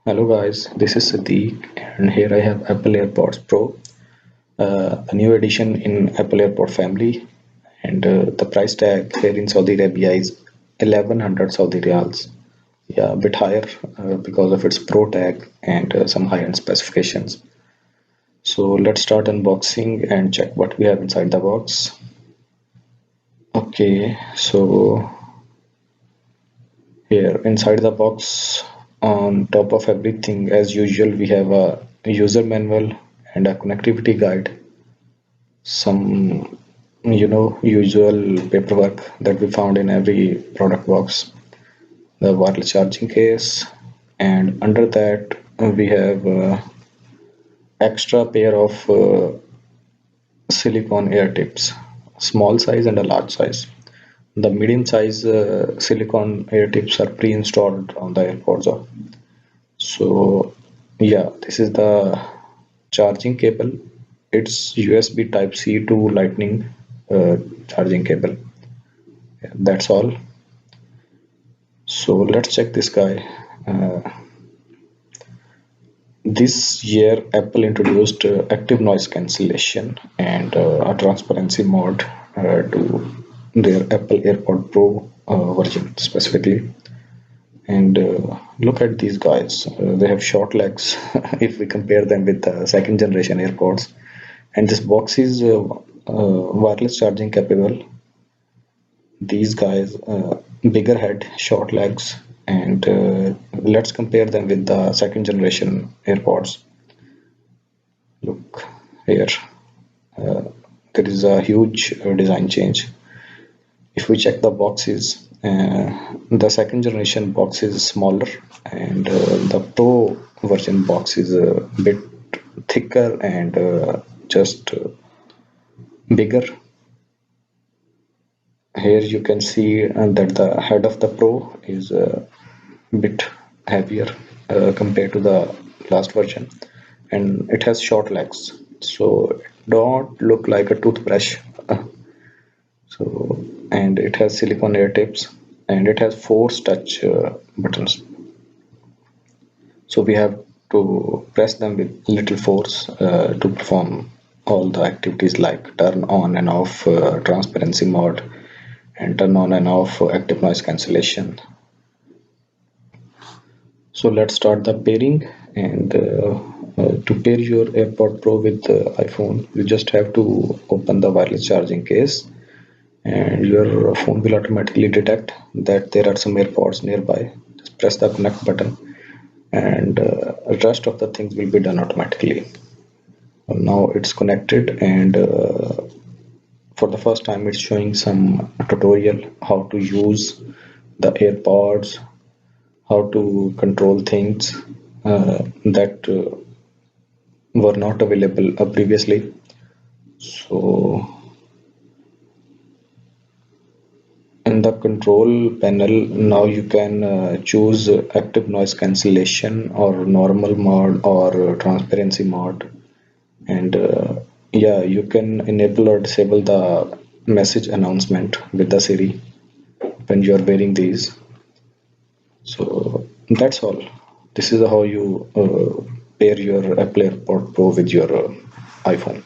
Hello guys, this is Sadiq and here I have Apple Airpods Pro, a new addition in Apple AirPod family, and the price tag here in Saudi Arabia is 1100 Saudi Riyals. Yeah, a bit higher because of its Pro tag and some high-end specifications. So let's start unboxing and check what we have inside the box. Okay, so here inside the box, on top of everything, as usual, we have a user manual and a connectivity guide, some usual paperwork that we found in every product box, the wireless charging case, and under that we have extra pair of silicone air tips, small size and a large size. The medium size silicone air tips are pre-installed on the AirPods. So yeah, this is the charging cable. It's USB Type C to Lightning charging cable. Yeah, that's all. So let's check this guy. This year, Apple introduced active noise cancellation and a transparency mode to their Apple AirPod Pro version specifically. And look at these guys. They have short legs if we compare them with the second generation AirPods. And this box is wireless charging capable. These guys, bigger head, short legs, and let's compare them with the second generation AirPods. Look here, there is a huge design change. If we check the boxes, the second generation box is smaller, and the Pro version box is a bit thicker and just bigger. Here you can see that the head of the Pro is a bit heavier compared to the last version, and it has short legs, so it don't look like a toothbrush. So, and it has silicone air tips, and it has force touch buttons. So we have to press them with little force to perform all the activities like turn on and off transparency mode and turn on and off active noise cancellation. So let's start the pairing, and to pair your AirPod Pro with the iPhone, you just have to open the wireless charging case, and your phone will automatically detect that there are some AirPods nearby. Just press the connect button, and rest of the things will be done automatically. Now it's connected, and for the first time it's showing some tutorial how to use the AirPods, how to control things that were not available previously. So in the control panel, now you can choose active noise cancellation or normal mode or transparency mode, and yeah, you can enable or disable the message announcement with the Siri when you are wearing these. So that's all. This is how you pair your Apple AirPod Pro with your iPhone.